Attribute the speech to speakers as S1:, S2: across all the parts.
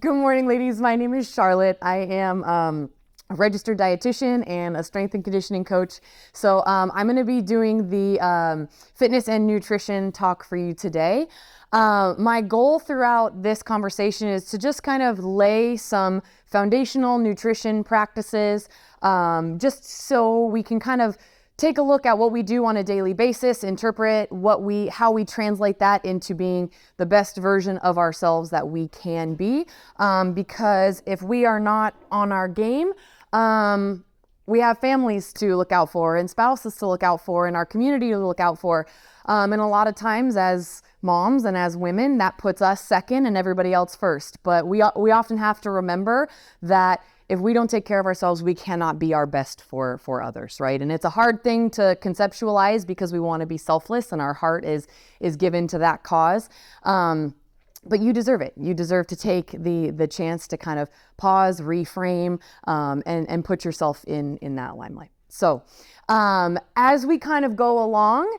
S1: Good morning, ladies. My name is Charlotte. I am a registered dietitian and a strength and conditioning coach. So I'm going to be doing the fitness and nutrition talk for you today. My goal throughout this conversation is to just kind of lay some foundational nutrition practices, just so we can kind of take a look at what we do on a daily basis, interpret how we translate that into being the best version of ourselves that we can be. Because if we are not on our game, we have families to look out for and spouses to look out for and our community to look out for. And a lot of times as moms and as women, that puts us second and everybody else first. But we often have to remember that if we don't take care of ourselves, we cannot be our best for others, right? And it's a hard thing to conceptualize because we want to be selfless and our heart is given to that cause. But you deserve it. You deserve to take the chance to kind of pause, reframe, and put yourself in that limelight. So as we kind of go along,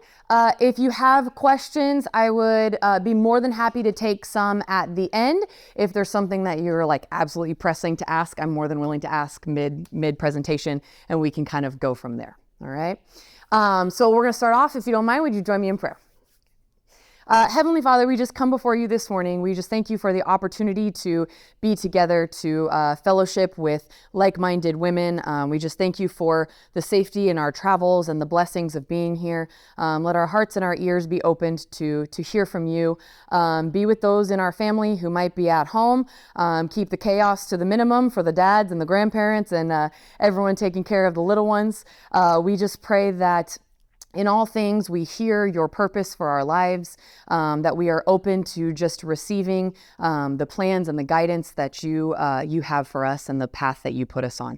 S1: if you have questions, I would be more than happy to take some at the end. If there's something that you're like absolutely pressing to ask, I'm more than willing to ask mid presentation, and we can kind of go from there. All right. So we're going to start off. If you don't mind, would you join me in prayer? Heavenly Father, we just come before you this morning. We just thank you for the opportunity to be together, to fellowship with like-minded women. We just thank you for the safety in our travels and the blessings of being here. Let our hearts and our ears be opened to hear from you. Be with those in our family who might be at home. Keep the chaos to the minimum for the dads and the grandparents and everyone taking care of the little ones. We just pray that in all things, we hear your purpose for our lives, that we are open to just receiving the plans and the guidance that you have for us and the path that you put us on.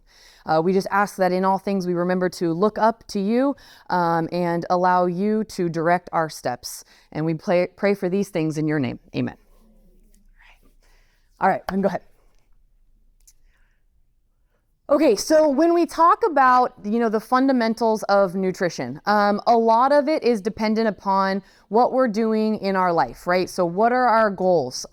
S1: We just ask that in all things we remember to look up to you and allow you to direct our steps. And we pray for these things in your name. Amen. All right, go ahead. Okay, so when we talk about, the fundamentals of nutrition, a lot of it is dependent upon what we're doing in our life, right? So what are our goals?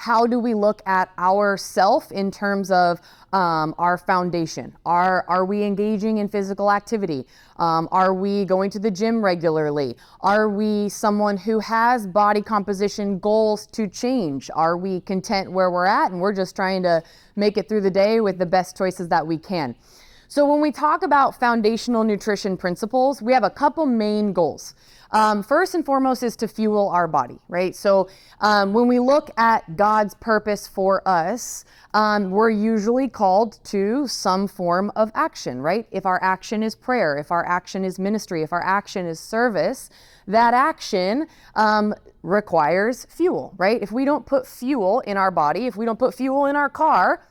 S1: How do we look at ourself in terms of our foundation? Are we engaging in physical activity? Are we going to the gym regularly? Are we someone who has body composition goals to change? Are we content where we're at and we're just trying to make it through the day with the best choices that we can? So when we talk about foundational nutrition principles, we have a couple main goals. First and foremost is to fuel our body, right? So when we look at God's purpose for us, we're usually called to some form of action, right? If our action is prayer, if our action is ministry, if our action is service, that action requires fuel, right? If we don't put fuel in our body, if we don't put fuel in our car,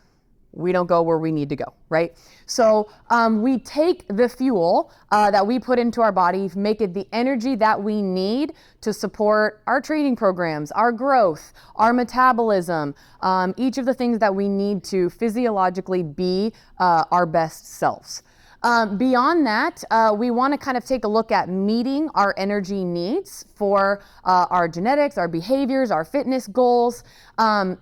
S1: we don't go where we need to go, right? So we take the fuel that we put into our body, make it the energy that we need to support our training programs, our growth, our metabolism, each of the things that we need to physiologically be our best selves. Beyond that, we want to kind of take a look at meeting our energy needs for our genetics, our behaviors, our fitness goals.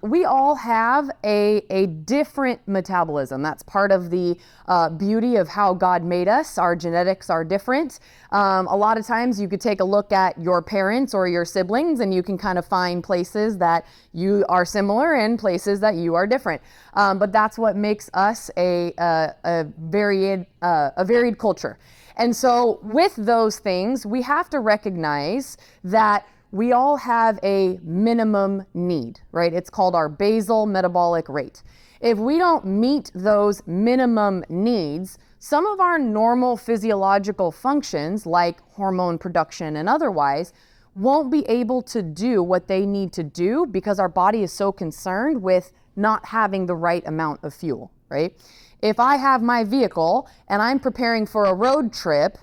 S1: We all have a different metabolism. That's part of the beauty of how God made us. Our genetics are different. A lot of times you could take a look at your parents or your siblings and you can kind of find places that you are similar and places that you are different. But that's what makes us a varied culture. And so with those things, we have to recognize that we all have a minimum need, right? It's called our basal metabolic rate. If we don't meet those minimum needs, some of our normal physiological functions like hormone production and otherwise won't be able to do what they need to do because our body is so concerned with not having the right amount of fuel, right? If I have my vehicle and I'm preparing for a road trip,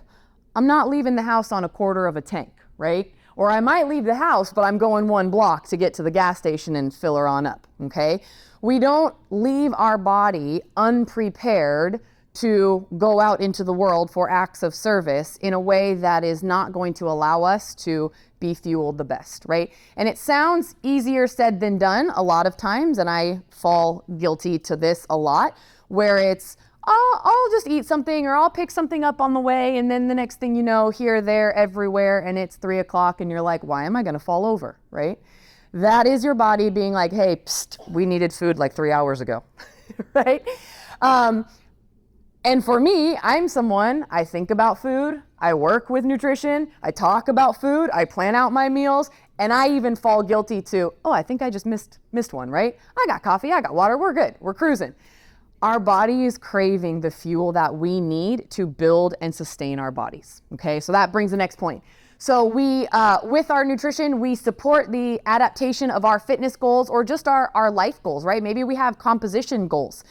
S1: I'm not leaving the house on a quarter of a tank, right? Or I might leave the house, but I'm going 1 block to get to the gas station and fill her on up, okay? We don't leave our body unprepared to go out into the world for acts of service in a way that is not going to allow us to be fueled the best, right? And it sounds easier said than done a lot of times, and I fall guilty to this a lot, where it's, oh, I'll just eat something, or I'll pick something up on the way, and then the next thing you know, here, there, everywhere, and it's 3 o'clock, and you're like, why am I gonna fall over, right? That is your body being like, hey, psst, we needed food like 3 hours ago, right? And for me, I'm someone, I think about food, I work with nutrition, I talk about food, I plan out my meals, and I even fall guilty to, oh, I think I just missed one, right? I got coffee, I got water, we're good, we're cruising. Our body is craving the fuel that we need to build and sustain our bodies, okay? So that brings the next point. So we, with our nutrition, we support the adaptation of our fitness goals or just our life goals, right? Maybe we have composition goals,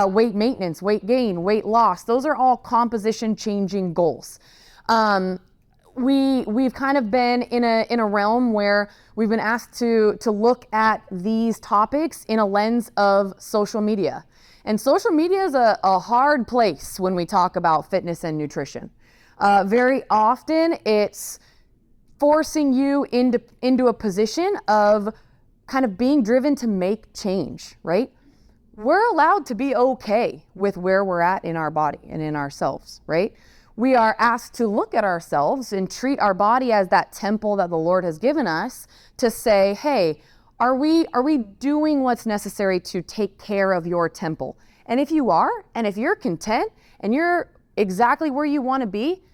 S1: weight maintenance, weight gain, weight loss. Those are all composition changing goals. We've kind of been in a realm where we've been asked to look at these topics in a lens of social media. And social media is a hard place when we talk about fitness and nutrition. Very often it's forcing you into a position of kind of being driven to make change, right? We're allowed to be okay with where we're at in our body and in ourselves, right? We are asked to look at ourselves and treat our body as that temple that the Lord has given us to say, hey, are we doing what's necessary to take care of your temple? And if you are, and if you're content and you're exactly where you want to be,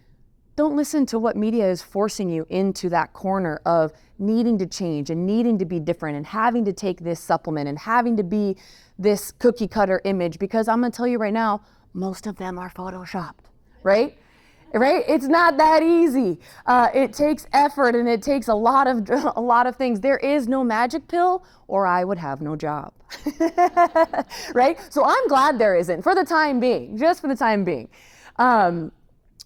S1: don't listen to what media is forcing you into that corner of needing to change and needing to be different and having to take this supplement and having to be this cookie cutter image, because I'm going to tell you right now, most of them are photoshopped, right? Right? It's not that easy. It takes effort and it takes a lot of things. There is no magic pill or I would have no job, right? So I'm glad there isn't for the time being, just for the time being.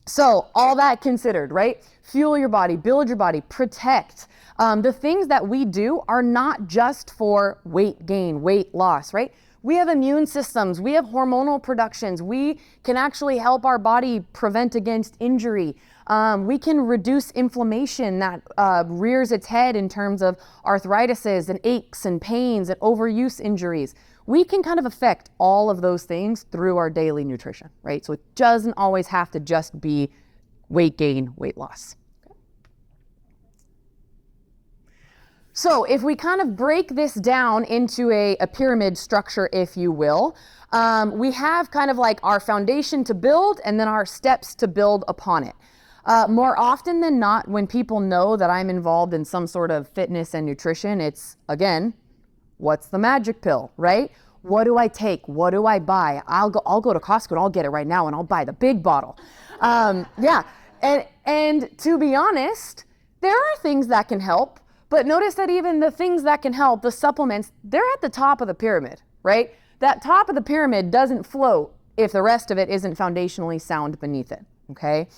S1: So all that considered, right? Fuel your body, build your body, protect. The things that we do are not just for weight gain, weight loss, right? We have immune systems, we have hormonal productions, we can actually help our body prevent against injury. We can reduce inflammation that rears its head in terms of arthritises and aches and pains and overuse injuries. We can kind of affect all of those things through our daily nutrition, right? So it doesn't always have to just be weight gain, weight loss. So if we kind of break this down into a pyramid structure, if you will, we have kind of like our foundation to build and then our steps to build upon it. More often than not, when people know that I'm involved in some sort of fitness and nutrition, it's, again, what's the magic pill, right? What do I take? What do I buy? I'll go to Costco and I'll get it right now and I'll buy the big bottle. Yeah, and to be honest, there are things that can help. But notice that even the things that can help, the supplements, they're at the top of the pyramid, right? That top of the pyramid doesn't float if the rest of it isn't foundationally sound beneath it, okay?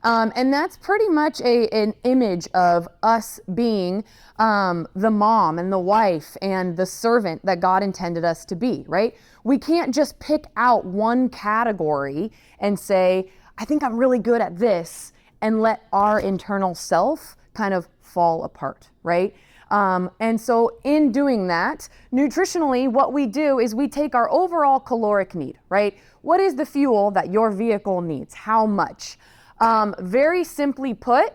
S1: And that's pretty much an image of us being the mom and the wife and the servant that God intended us to be, right? We can't just pick out one category and say, I think I'm really good at this, and let our internal self kind of fall apart, right? And so in doing that, nutritionally, what we do is we take our overall caloric need, right? What is the fuel that your vehicle needs? How much? Very simply put,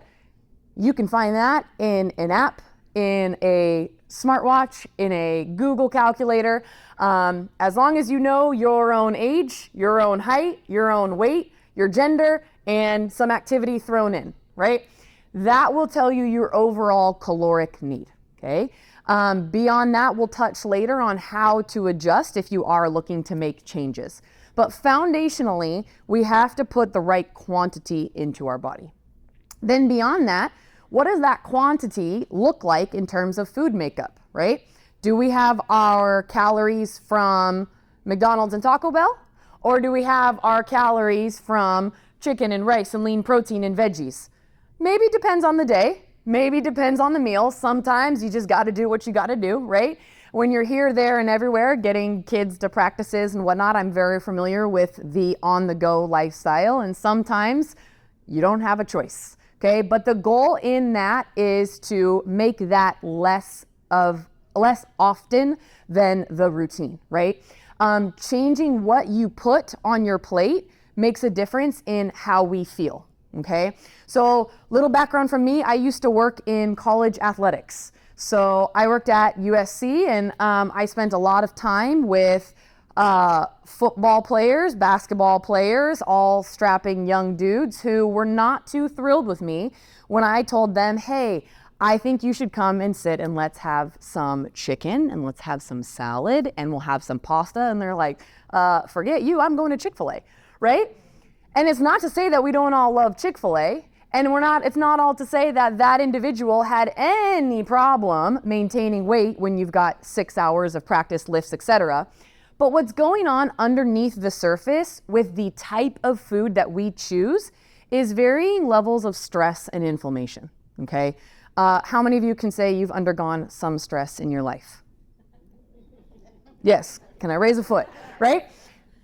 S1: you can find that in an app, in a smartwatch, in a Google calculator. As long as you know your own age, your own height, your own weight, your gender, and some activity thrown in, right? That will tell you your overall caloric need, okay? Beyond that, we'll touch later on how to adjust if you are looking to make changes. But foundationally, we have to put the right quantity into our body. Then beyond that, what does that quantity look like in terms of food makeup, right? Do we have our calories from McDonald's and Taco Bell? Or do we have our calories from chicken and rice and lean protein and veggies? Maybe depends on the day, maybe depends on the meal. Sometimes you just got to do what you got to do, right? When you're here, there, and everywhere, getting kids to practices and whatnot, I'm very familiar with the on-the-go lifestyle, and sometimes you don't have a choice Okay, but the goal in that is to make that less often than the routine, right? Changing what you put on your plate makes a difference in how we feel. Okay, so little background from me, I used to work in college athletics. So I worked at USC, and I spent a lot of time with football players, basketball players, all strapping young dudes who were not too thrilled with me when I told them, hey, I think you should come and sit and let's have some chicken and let's have some salad and we'll have some pasta. And they're like, forget you, I'm going to Chick-fil-A, right? And it's not to say that we don't all love Chick-fil-A, and it's not all to say that that individual had any problem maintaining weight when you've got 6 hours of practice, lifts, etc. But what's going on underneath the surface with the type of food that we choose is varying levels of stress and inflammation, okay? How many of you can say you've undergone some stress in your life? Yes, can I raise a foot, right?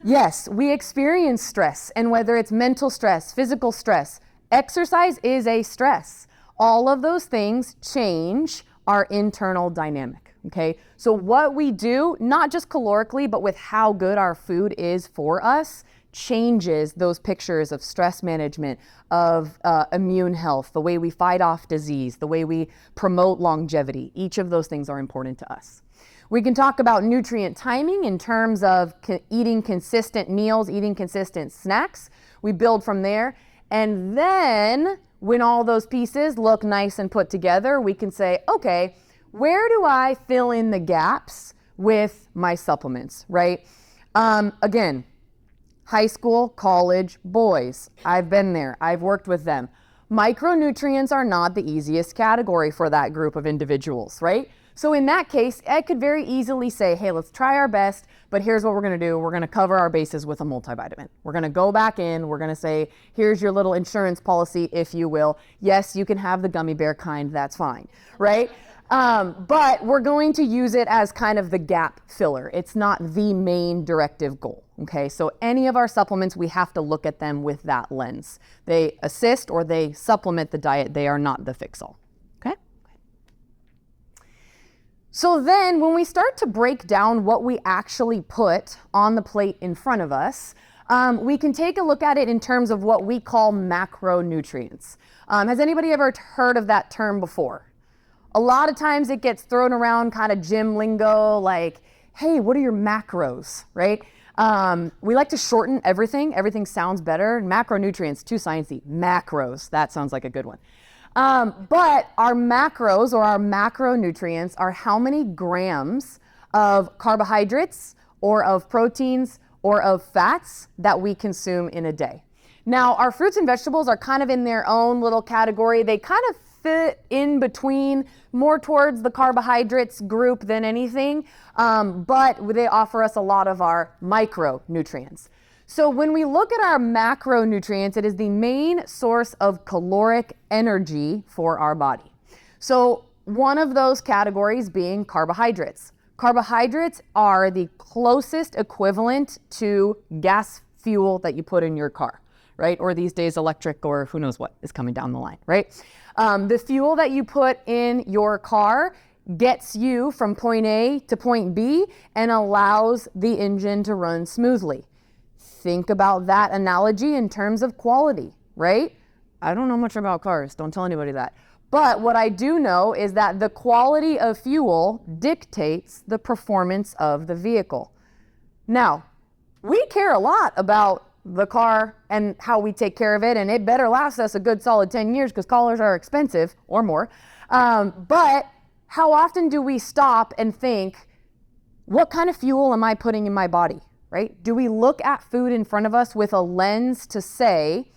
S1: Yes, we experience stress, and whether it's mental stress, physical stress, exercise is a stress. All of those things change our internal dynamic, okay? So what we do, not just calorically, but with how good our food is for us, changes those pictures of stress management, of immune health, the way we fight off disease, the way we promote longevity. Each of those things are important to us. We can talk about nutrient timing in terms of eating consistent meals, eating consistent snacks. We build from there. And then when all those pieces look nice and put together, we can say, okay, where do I fill in the gaps with my supplements, right? Again, high school, college, boys. I've been there. I've worked with them. Micronutrients are not the easiest category for that group of individuals, right? So in that case, I could very easily say, hey, let's try our best, but here's what we're gonna do. We're gonna cover our bases with a multivitamin. We're gonna go back in, we're gonna say, here's your little insurance policy, if you will. Yes, you can have the gummy bear kind, that's fine, right? But we're going to use it as kind of the gap filler. It's not the main directive goal, okay? So any of our supplements, we have to look at them with that lens. They assist or they supplement the diet. They are not the fix-all, okay? So then when we start to break down what we actually put on the plate in front of us, we can take a look at it in terms of what we call macronutrients. Has anybody ever heard of that term before? A lot of times it gets thrown around kind of gym lingo like, hey, what are your macros, right? We like to shorten everything. Everything sounds better. Macronutrients, too sciencey. Macros, that sounds like a good one. But our macros or our macronutrients are how many grams of carbohydrates or of proteins or of fats that we consume in a day. Now, our fruits and vegetables are kind of in their own little category. They kind of fit in between, more towards the carbohydrates group than anything, but they offer us a lot of our micronutrients. So when we look at our macronutrients, it is the main source of caloric energy for our body. So one of those categories being carbohydrates. Carbohydrates are the closest equivalent to gas fuel that you put in your car, right? Or these days electric, or who knows what is coming down the line, right? The fuel that you put in your car gets you from point A to point B and allows the engine to run smoothly. Think about that analogy in terms of quality, right? I don't know much about cars, don't tell anybody that. But what I do know is that the quality of fuel dictates the performance of the vehicle. Now, we care a lot about the car and how we take care of it, and it better last us a good solid 10 years because cars are expensive or more. But how often do we stop and think, what kind of fuel am I putting in my body, right? Do we look at food in front of us with a lens to say,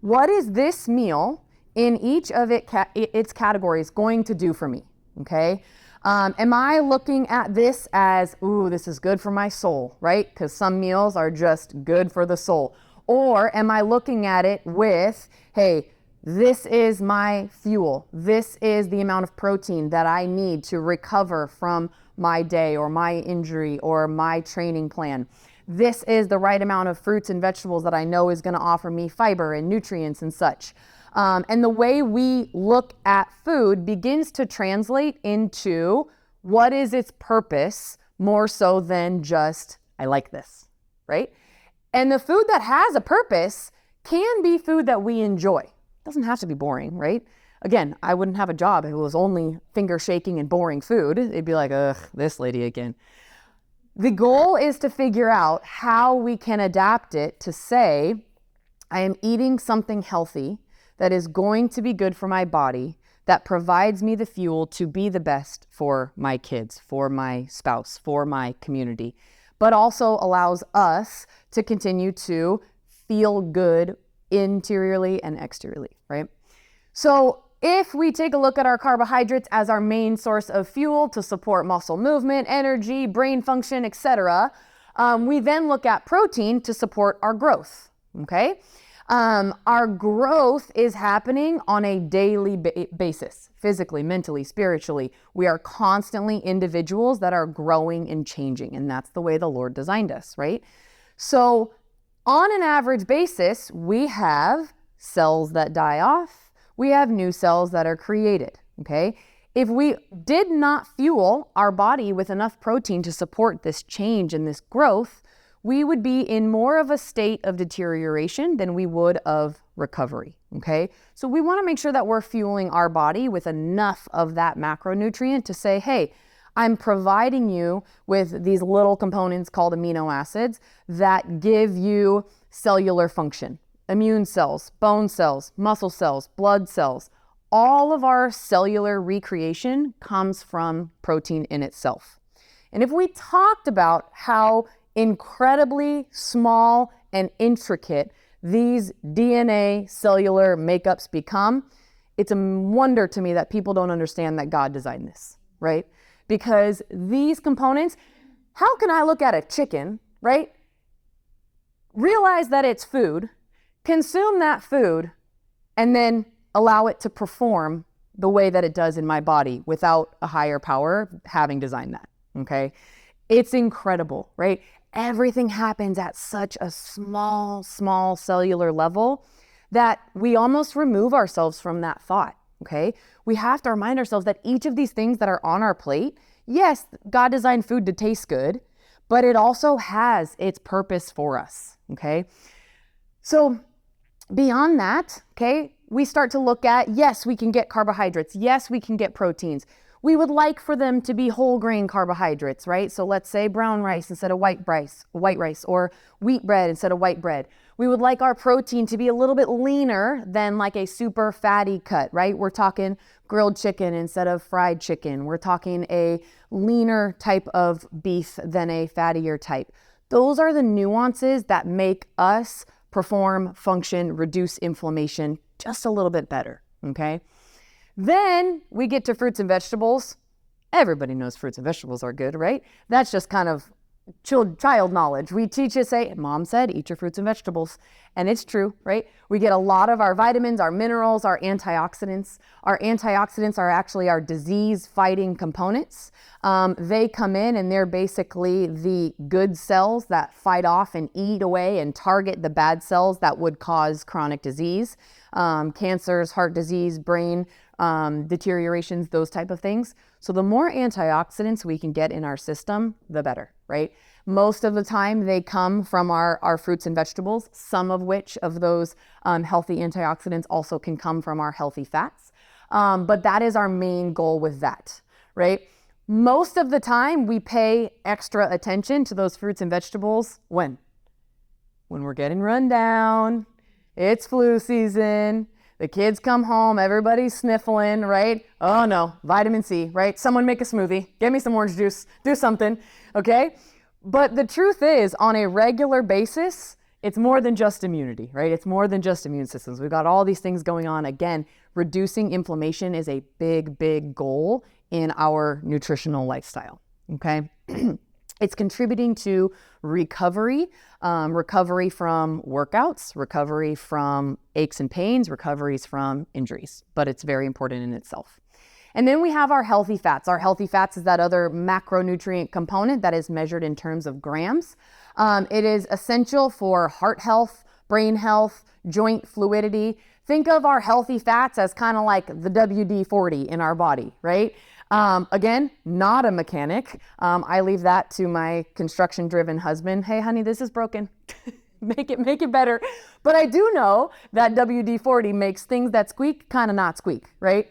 S1: what is this meal in each of its categories going to do for me, okay? Am I looking at this as, ooh, this is good for my soul, right? Because some meals are just good for the soul. Or am I looking at it with, hey, this is my fuel. This is the amount of protein that I need to recover from my day or my injury or my training plan. This is the right amount of fruits and vegetables that I know is going to offer me fiber and nutrients and such. And the way we look at food begins to translate into what is its purpose more so than just, I like this, right? And the food that has a purpose can be food that we enjoy. It doesn't have to be boring, right? Again, I wouldn't have a job if it was only finger shaking and boring food. It'd be like, ugh, this lady again. The goal is to figure out how we can adapt it to say, I am eating something healthy that is going to be good for my body, that provides me the fuel to be the best for my kids, for my spouse, for my community, but also allows us to continue to feel good interiorly and exteriorly, right? So if we take a look at our carbohydrates as our main source of fuel to support muscle movement, energy, brain function, etc., we then look at protein to support our growth, okay? Our growth is happening on a daily basis, physically, mentally, spiritually. We are constantly individuals that are growing and changing, and that's the way the Lord designed us, right? So on an average basis, we have cells that die off. We have new cells that are created, okay? If we did not fuel our body with enough protein to support this change and this growth, we would be in more of a state of deterioration than we would of recovery, okay? So we want to make sure that we're fueling our body with enough of that macronutrient to say, hey, I'm providing you with these little components called amino acids that give you cellular function, immune cells, bone cells, muscle cells, blood cells. All of our cellular recreation comes from protein in itself. And if we talked about how incredibly small and intricate these DNA cellular makeups become, it's a wonder to me that people don't understand that God designed this, right? Because these components, how can I look at a chicken, right? Realize that it's food, consume that food, and then allow it to perform the way that it does in my body without a higher power having designed that, okay? It's incredible, right? Everything happens at such a small cellular level that we almost remove ourselves from that thought, okay? We have to remind ourselves that each of these things that are on our plate, yes, God designed food to taste good, but it also has its purpose for us, okay? So beyond that, okay, we start to look at, yes, we can get carbohydrates. Yes, we can get proteins. We would like for them to be whole grain carbohydrates, right? So let's say brown rice instead of white rice, or wheat bread instead of white bread. We would like our protein to be a little bit leaner than like a super fatty cut, right? We're talking grilled chicken instead of fried chicken. We're talking a leaner type of beef than a fattier type. Those are the nuances that make us perform, function, reduce inflammation just a little bit better, okay? Then we get to fruits and vegetables. Everybody knows fruits and vegetables are good, right? That's just kind of child knowledge. We teach you, say, mom said, eat your fruits and vegetables. And it's true, right? We get a lot of our vitamins, our minerals, our antioxidants. Our antioxidants are actually our disease-fighting components. They come in and they're basically the good cells that fight off and eat away and target the bad cells that would cause chronic disease, cancers, heart disease, brain deteriorations, those type of things. So the more antioxidants we can get in our system, the better, right? Most of the time they come from our fruits and vegetables, some of which of those healthy antioxidants also can come from our healthy fats. But that is our main goal with that, right? Most of the time we pay extra attention to those fruits and vegetables when we're getting run down, it's flu season, the kids come home, everybody's sniffling, right? Oh no, vitamin C, right? Someone make a smoothie, get me some orange juice, do something, okay? But the truth is, on a regular basis, it's more than just immunity, right? It's more than just immune systems. We've got all these things going on. Again, reducing inflammation is a big goal in our nutritional lifestyle, okay? It's contributing to recovery, recovery from workouts, recovery from aches and pains, recoveries from injuries, but it's very important in itself. And then we have our healthy fats. Our healthy fats is that other macronutrient component that is measured in terms of grams. It is essential for heart health, brain health, joint fluidity, Think of our healthy fats as kind of like the WD-40 in our body, right? Again, not a mechanic. I leave that to my construction-driven husband. Hey, honey, this is broken. Make it better. But I do know that WD-40 makes things that squeak kind of not squeak, right?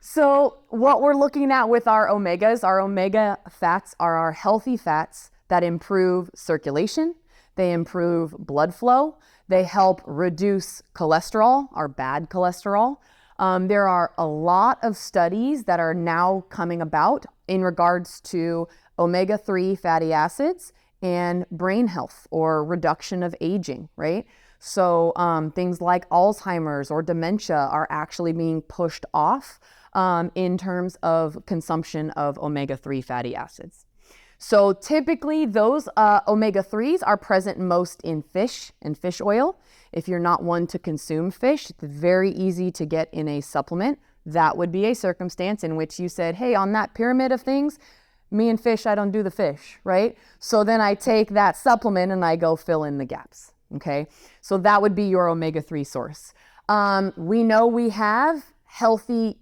S1: So what we're looking at with our omega fats are our healthy fats that improve circulation. They improve blood flow. They help reduce cholesterol, our bad cholesterol. There are a lot of studies that are now coming about in regards to omega-3 fatty acids and brain health or reduction of aging, right? So things like Alzheimer's or dementia are actually being pushed off in terms of consumption of omega-3 fatty acids. So typically those omega-3s are present most in fish and fish oil. If you're not one to consume fish, it's very easy to get in a supplement. That would be a circumstance in which you said, hey, on that pyramid of things, me and fish, I don't do the fish, right? So then I take that supplement and I go fill in the gaps, okay? So that would be your omega-3 source. We know we have healthier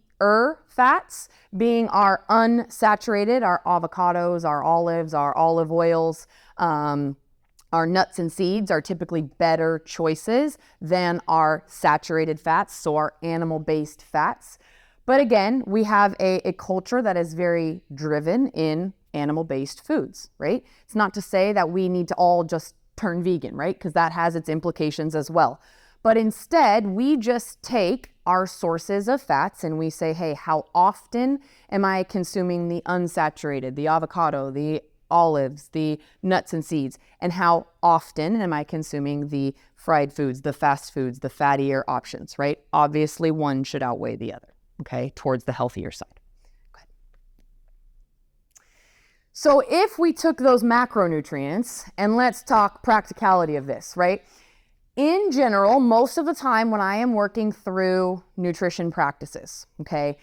S1: fats being our unsaturated, our avocados, our olives, our olive oils, our nuts and seeds are typically better choices than our saturated fats, so our animal-based fats. But again, we have a culture that is very driven in animal-based foods, right? It's not to say that we need to all just turn vegan, right? Because that has its implications as well. But instead, we just take our sources of fats and we say, hey, how often am I consuming the unsaturated, the avocado, the olives, the nuts and seeds, and how often am I consuming the fried foods, the fast foods, the fattier options, right? Obviously, one should outweigh the other, okay, towards the healthier side. Good. So if we took those macronutrients, and let's talk practicality of this, right? In general, most of the time when I am working through nutrition practices, okay,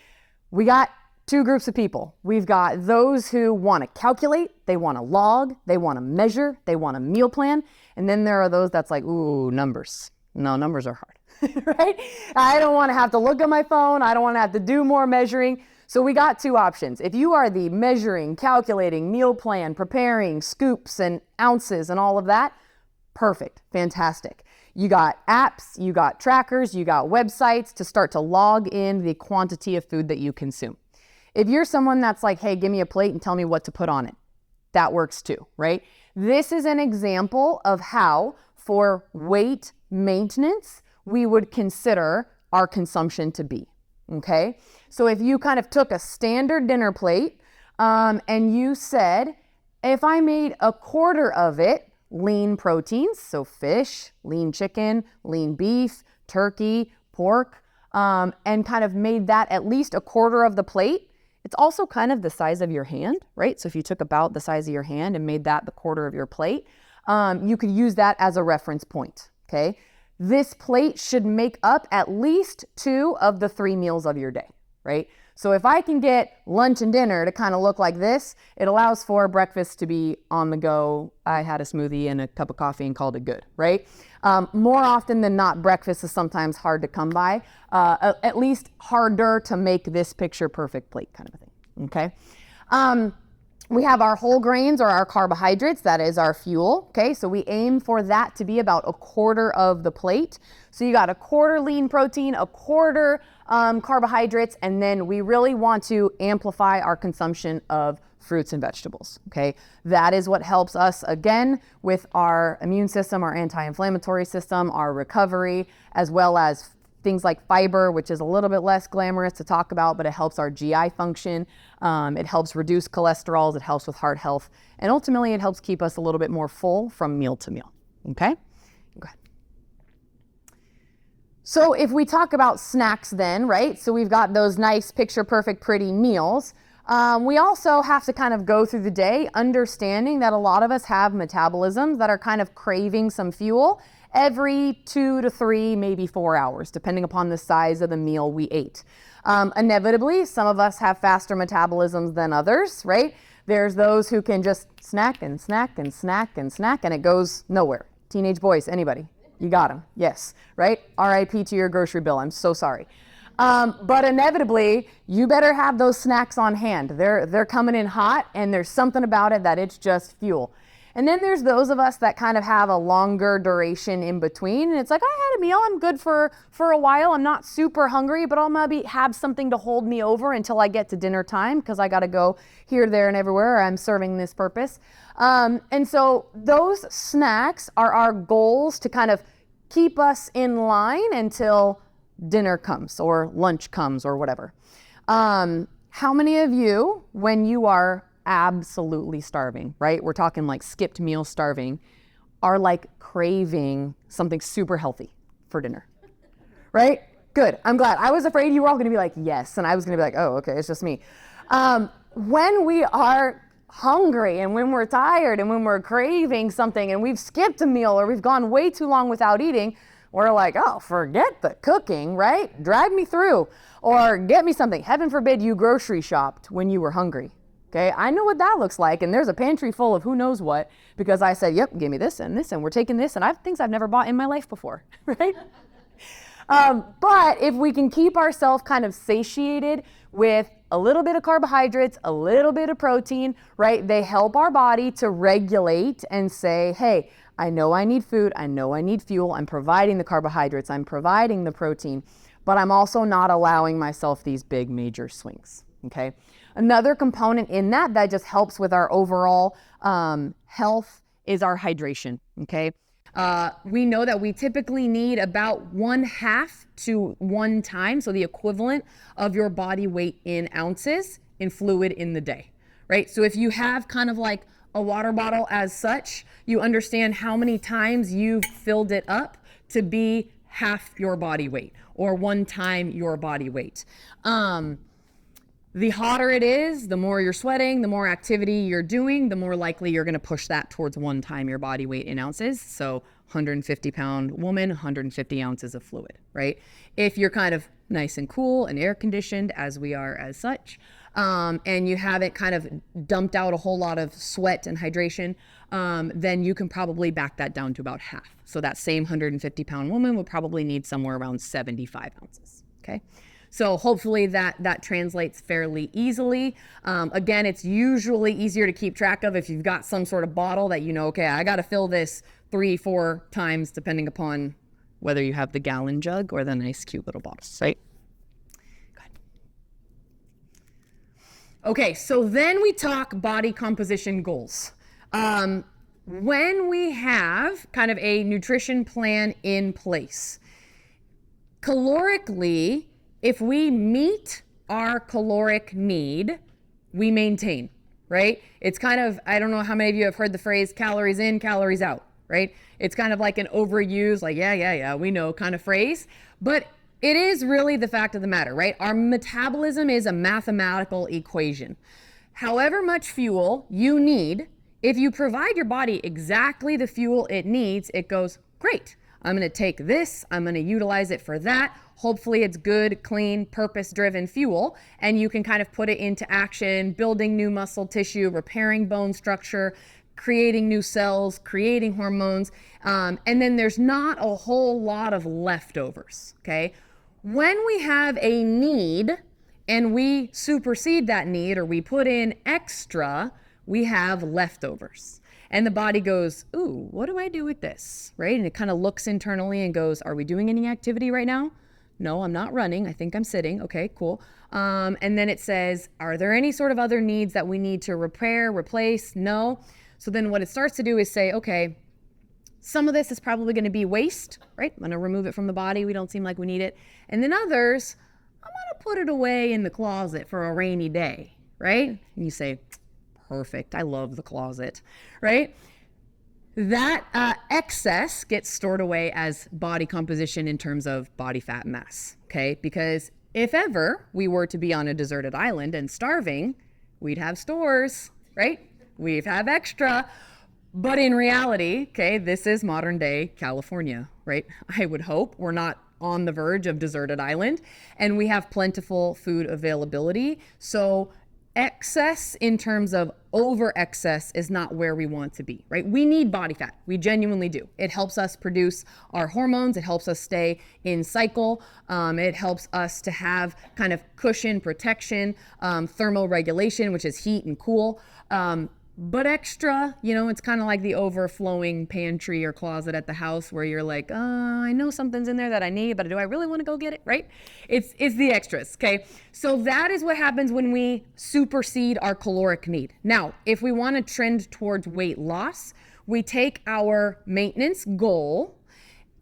S1: we got two groups of people. We've got those who want to calculate, they want to log, they want to measure, they want a meal plan. And then there are those that's like, ooh, numbers. No, numbers are hard, right? I don't want to have to look at my phone. I don't want to have to do more measuring. So we got two options. If you are the measuring, calculating, meal plan, preparing, scoops and ounces and all of that, perfect, fantastic. You got apps, you got trackers, you got websites to start to log in the quantity of food that you consume. If you're someone that's like, hey, give me a plate and tell me what to put on it, that works too, right? This is an example of how, for weight maintenance, we would consider our consumption to be, okay? So if you kind of took a standard dinner plate and you said, if I made a quarter of it lean proteins, so fish, lean chicken, lean beef, turkey, pork, and kind of made that at least a quarter of the plate, it's also kind of the size of your hand, right? So if you took about the size of your hand and made that the quarter of your plate, you could use that as a reference point, okay? This plate should make up at least 2 of the 3 meals of your day, right? So if I can get lunch and dinner to kind of look like this, it allows for breakfast to be on the go. I had a smoothie and a cup of coffee and called it good, right? More often than not, breakfast is sometimes hard to come by, at least harder to make this picture perfect plate kind of a thing, okay? We have our whole grains or our carbohydrates, that is our fuel, okay? So we aim for that to be about a quarter of the plate. So you got a quarter lean protein, a quarter carbohydrates, and then we really want to amplify our consumption of fruits and vegetables, okay? That is what helps us, again, with our immune system, our anti-inflammatory system, our recovery, as well as things like fiber, which is a little bit less glamorous to talk about, but it helps our GI function. It helps reduce cholesterol. It helps with heart health. And ultimately, it helps keep us a little bit more full from meal to meal. Okay? Go ahead. So if we talk about snacks then, right? So we've got those nice picture perfect pretty meals. We also have to kind of go through the day understanding that a lot of us have metabolisms that are kind of craving some fuel every 2 to 3, maybe 4 hours, depending upon the size of the meal we ate. Inevitably, some of us have faster metabolisms than others, right? There's those who can just snack and snack and snack and snack and it goes nowhere. Teenage boys, anybody? You got them. Yes. Right? RIP to your grocery bill. I'm so sorry. But inevitably, you better have those snacks on hand. They're coming in hot, and there's something about it that it's just fuel. And then there's those of us that kind of have a longer duration in between. And it's like, I had a meal, I'm good for a while. I'm not super hungry, but I'll maybe have something to hold me over until I get to dinner time, because I got to go here, there, and everywhere. I'm serving this purpose. And so those snacks are our goals to kind of keep us in line until dinner comes or lunch comes or whatever. How many of you, when you are absolutely starving, right? We're talking like skipped meal starving, are like craving something super healthy for dinner, right? Good. I'm glad. I was afraid you were all going to be like, yes. And I was going to be like, oh, okay, it's just me. When we are hungry and when we're tired and when we're craving something and we've skipped a meal or we've gone way too long without eating, we're like, oh, forget the cooking, right? Drag me through or get me something. Heaven forbid you grocery shopped when you were hungry. Okay, I know what that looks like, and there's a pantry full of who knows what, because I said, yep, give me this, and we're taking this, and I have things I've never bought in my life before, right? But if we can keep ourselves kind of satiated with a little bit of carbohydrates, a little bit of protein, right? They help our body to regulate and say, hey, I know I need food, I know I need fuel, I'm providing the carbohydrates, I'm providing the protein, but I'm also not allowing myself these big major swings, okay? Another component in that just helps with our overall health is our hydration, okay? We know that we typically need about 1/2 to 1 time, so the equivalent of your body weight in ounces in fluid in the day, right? So if you have kind of like a water bottle as such, you understand how many times you've filled it up to be half your body weight or 1 time your body weight. The hotter it is, the more you're sweating, the more activity you're doing, the more likely you're going to push that towards 1 time your body weight in ounces. So 150-pound woman, 150 ounces of fluid, right? If you're kind of nice and cool and air conditioned, as we are as such, and you haven't kind of dumped out a whole lot of sweat and hydration, then you can probably back that down to about half. So that same 150-pound woman would probably need somewhere around 75 ounces, okay? So hopefully that translates fairly easily. Again, it's usually easier to keep track of if you've got some sort of bottle that you know, okay, I got to fill this 3-4 times depending upon whether you have the gallon jug or the nice cute little bottles, right? Good. Okay, so then we talk body composition goals. When we have kind of a nutrition plan in place, calorically, if we meet our caloric need, we maintain, right? It's kind of, I don't know how many of you have heard the phrase calories in, calories out, right? It's kind of like an overused, like, yeah, we know kind of phrase, but it is really the fact of the matter, right? Our metabolism is a mathematical equation. However much fuel you need, if you provide your body exactly the fuel it needs, it goes, great. I'm going to take this, I'm going to utilize it for that. Hopefully it's good, clean, purpose-driven fuel, and you can kind of put it into action, building new muscle tissue, repairing bone structure, creating new cells, creating hormones, and then there's not a whole lot of leftovers, okay? When we have a need and we supersede that need or we put in extra, we have leftovers. And the body goes, ooh, what do I do with this, right? And it kind of looks internally and goes, are we doing any activity right now? No, I'm not running. I think I'm sitting. Okay, cool. And then it says, are there any sort of other needs that we need to repair, replace? No. So then what it starts to do is say, okay, some of this is probably going to be waste, right? I'm going to remove it from the body. We don't seem like we need it. And then others, I'm going to put it away in the closet for a rainy day, right? And you say, perfect. I love the closet, right? That excess gets stored away as body composition in terms of body fat mass, okay? Because if ever we were to be on a deserted island and starving, we'd have stores, right? We'd have extra. But in reality, okay, this is modern day California, right? I would hope we're not on the verge of deserted island and we have plentiful food availability. So excess in terms of over excess is not where we want to be, right? We need body fat. We genuinely do. It helps us produce our hormones. It helps us stay in cycle. It helps us to have kind of cushion protection, thermal regulation, which is heat and cool. But extra, it's kind of like the overflowing pantry or closet at the house where you're like, I know something's in there that I need, but do I really want to go get it, right? It's the extras, okay? So that is what happens when we supersede our caloric need. Now, if we want to trend towards weight loss, we take our maintenance goal,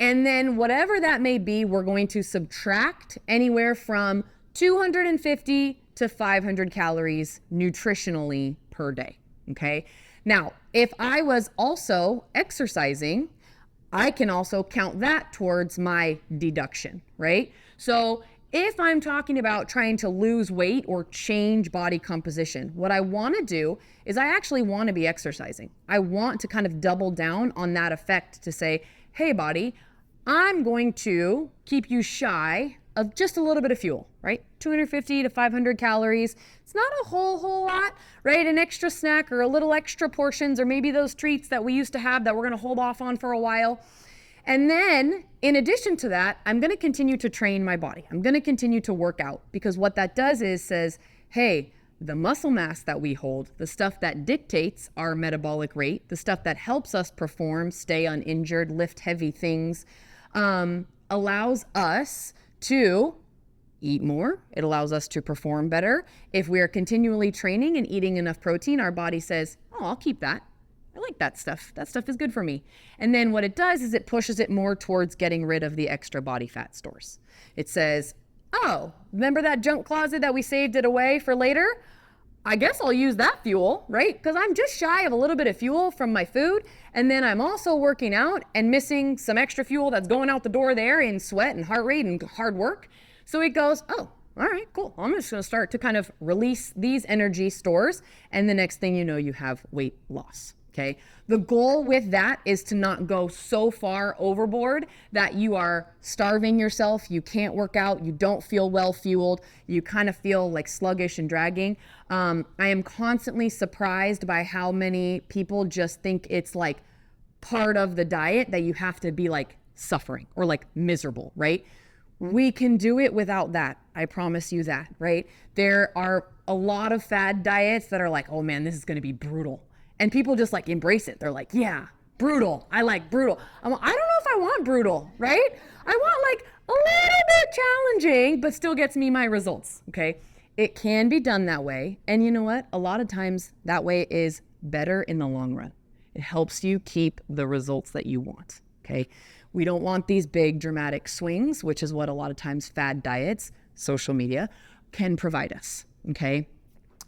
S1: and then whatever that may be, we're going to subtract anywhere from 250 to 500 calories nutritionally per day. Okay. Now, if I was also exercising, I can also count that towards my deduction, right? So if I'm talking about trying to lose weight or change body composition, what I want to do is I actually want to be exercising. I want to kind of double down on that effect to say, hey, body, I'm going to keep you shy of just a little bit of fuel, right? 250 to 500 calories. It's not a whole lot, right? An extra snack or a little extra portions or maybe those treats that we used to have that we're gonna hold off on for a while. And then in addition to that, I'm gonna continue to train my body. I'm gonna continue to work out because what that does is says, hey, the muscle mass that we hold, the stuff that dictates our metabolic rate, the stuff that helps us perform, stay uninjured, lift heavy things, allows us to eat more. It allows us to perform better. If we are continually training and eating enough protein, our body says, oh, I'll keep that. I like that stuff. That stuff is good for me. And then what it does is it pushes it more towards getting rid of the extra body fat stores. It says, oh, remember that junk closet that we saved it away for later? I guess I'll use that fuel, right? Because I'm just shy of a little bit of fuel from my food. And then I'm also working out and missing some extra fuel that's going out the door there in sweat and heart rate and hard work. So it goes, oh, all right, cool. I'm just going to start to kind of release these energy stores. And the next thing you know, you have weight loss. Okay. The goal with that is to not go so far overboard that you are starving yourself. You can't work out. You don't feel well fueled. You kind of feel like sluggish and dragging. I am constantly surprised by how many people just think it's like part of the diet that you have to be like suffering or like miserable, right? We can do it without that. I promise you that, right? There are a lot of fad diets that are like, oh man, this is going to be brutal. And people just like embrace it. They're like, yeah, brutal. I like brutal. I don't know if I want brutal, right? I want like a little bit challenging, but still gets me my results, okay? It can be done that way. And you know what? A lot of times that way is better in the long run. It helps you keep the results that you want, okay? We don't want these big dramatic swings, which is what a lot of times fad diets, social media, can provide us, okay?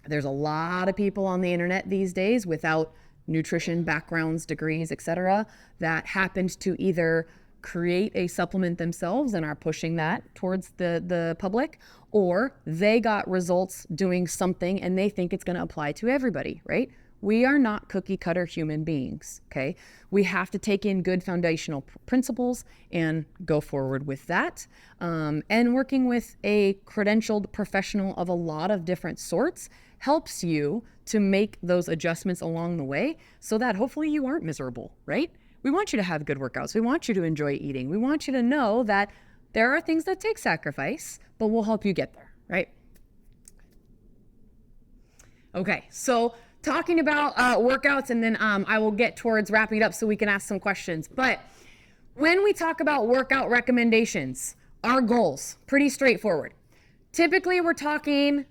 S1: There's a lot of people on the internet these days without nutrition backgrounds, degrees, etc., that happened to either create a supplement themselves and are pushing that towards the public, or they got results doing something and they think it's going to apply to everybody, right? We are not cookie cutter human beings, okay? We have to take in good foundational principles and go forward with that. And working with a credentialed professional of a lot of different sorts helps you to make those adjustments along the way so that hopefully you aren't miserable, right? We want you to have good workouts. We want you to enjoy eating. We want you to know that there are things that take sacrifice, but we'll help you get there, right? Okay, so talking about workouts, and then I will get towards wrapping it up so we can ask some questions. But when we talk about workout recommendations, our goals, pretty straightforward. Typically, we're talking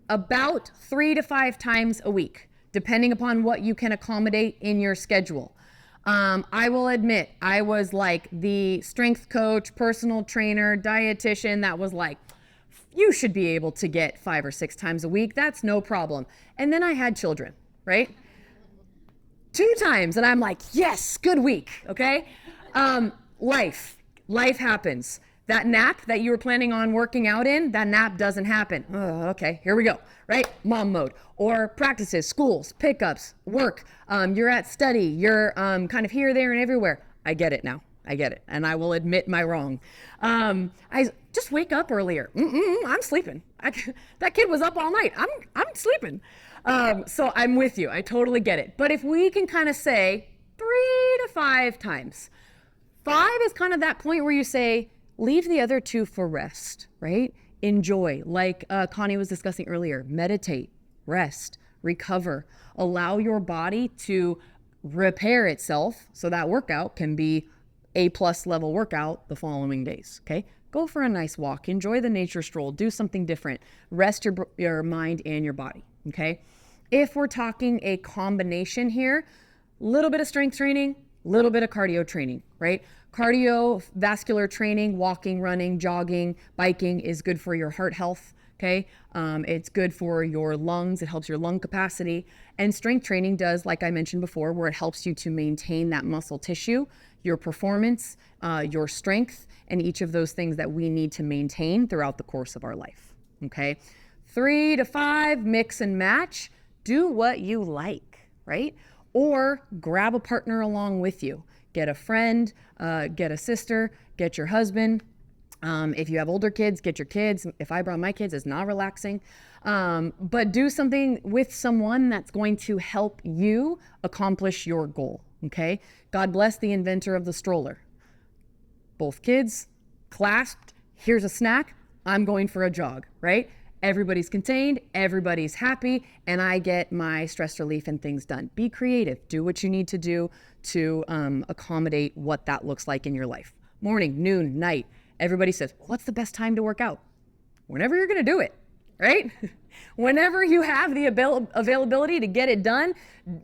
S1: about 3 to 5 times a week, depending upon what you can accommodate in your schedule. I will admit, I was like the strength coach, personal trainer, dietitian that was like, you should be able to get 5 or 6 times a week. That's no problem. And then I had children, right? 2 times. And I'm like, yes, good week. Okay. Life happens. That nap that you were planning on working out in, that nap doesn't happen. Oh, okay, here we go, right? Mom mode. Or practices, schools, pickups, work. You're at study. You're kind of here, there, and everywhere. I get it now. I get it. And I will admit my wrong. I just wake up earlier. I'm sleeping. That kid was up all night. I'm sleeping. So I'm with you. I totally get it. But if we can kind of say 3 to 5 times, 5 is kind of that point where you say, leave the other 2 for rest, right? Enjoy, like Connie was discussing earlier, meditate, rest, recover, allow your body to repair itself so that workout can be A+ level workout the following days, okay? Go for a nice walk, enjoy the nature stroll, do something different, rest your mind and your body, okay? If we're talking a combination here, little bit of strength training, little bit of cardio training, right? Cardiovascular training, walking, running, jogging, biking is good for your heart health, okay? It's good for your lungs. It helps your lung capacity. And strength training does, like I mentioned before, where it helps you to maintain that muscle tissue, your performance, your strength, and each of those things that we need to maintain throughout the course of our life, okay? 3 to 5, mix and match. Do what you like, right? Or grab a partner along with you. Get a friend, get a sister, get your husband. If you have older kids, get your kids. If I brought my kids, it's not relaxing. But do something with someone that's going to help you accomplish your goal, okay? God bless the inventor of the stroller. Both kids clasped, here's a snack, I'm going for a jog, right? Everybody's contained, everybody's happy, and I get my stress relief and things done. Be creative. Do what you need to do to accommodate what that looks like in your life. Morning, noon, night. Everybody says, what's the best time to work out? Whenever you're going to do it, right? Whenever you have the availability to get it done,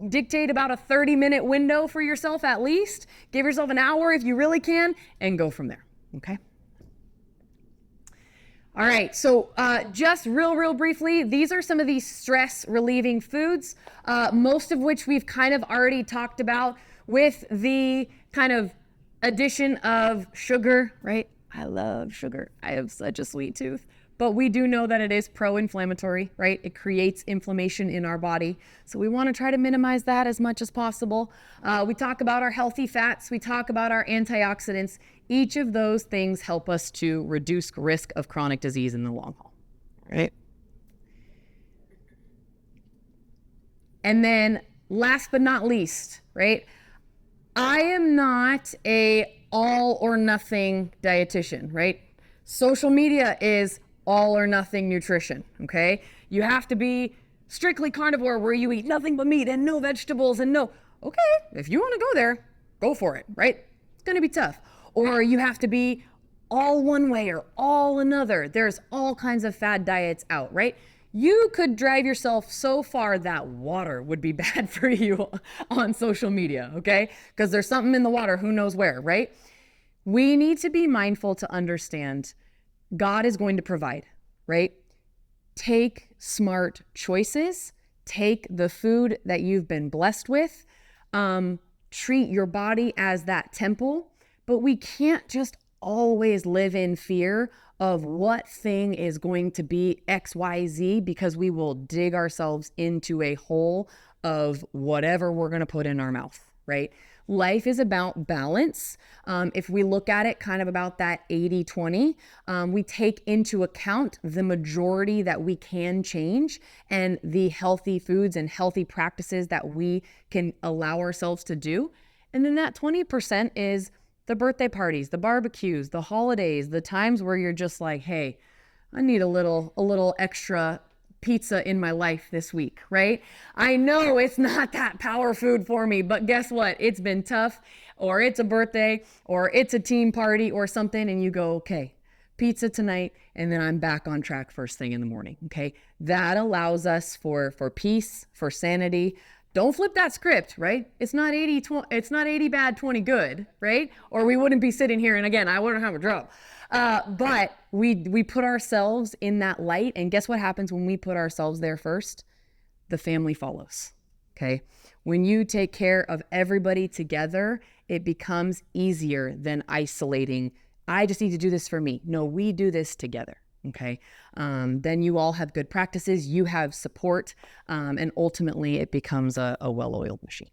S1: dictate about a 30-minute window for yourself at least. Give yourself an hour if you really can, and go from there, okay? All right, so just real briefly, these are some of these stress relieving foods, most of which we've kind of already talked about with the kind of addition of sugar, right? I love sugar. I have such a sweet tooth. But we do know that it is pro-inflammatory, right? It creates inflammation in our body. So we want to try to minimize that as much as possible. We talk about our healthy fats. We talk about our antioxidants. Each of those things help us to reduce risk of chronic disease in the long haul, right? And then last but not least, right? I am not a all or nothing dietitian, right? Social media is all or nothing nutrition, okay? You have to be strictly carnivore where you eat nothing but meat and no vegetables and no, okay, if you want to go there, go for it, right? It's going to be tough. Or you have to be all one way or all another. There's all kinds of fad diets out, right? You could drive yourself so far that water would be bad for you on social media, okay? Because there's something in the water, who knows where, right? We need to be mindful to understand God is going to provide, right? Take smart choices. Take the food that you've been blessed with. Treat your body as that temple. But we can't just always live in fear of what thing is going to be XYZ, because we will dig ourselves into a hole of whatever we're going to put in our mouth, right? Life is about balance. If we look at it kind of about that 80-20, we take into account the majority that we can change and the healthy foods and healthy practices that we can allow ourselves to do. And then that 20% is the birthday parties, the barbecues, the holidays, the times where you're just like, hey, I need a little extra pizza in my life this week, right? I know it's not that power food for me, but guess what? It's been tough, or it's a birthday, or it's a team party or something, and you go, okay, pizza tonight, and then I'm back on track first thing in the morning, okay? That allows us for peace, for sanity. Don't flip that script, right? It's not 80 bad, 20 good, right? Or we wouldn't be sitting here, and again, I wouldn't have a job. But we put ourselves in that light, and guess what happens when we put ourselves there first? The family follows, okay? When you take care of everybody together, it becomes easier than isolating. I just need to do this for me. No, we do this together, okay? Then you all have good practices, you have support, and ultimately it becomes a well-oiled machine.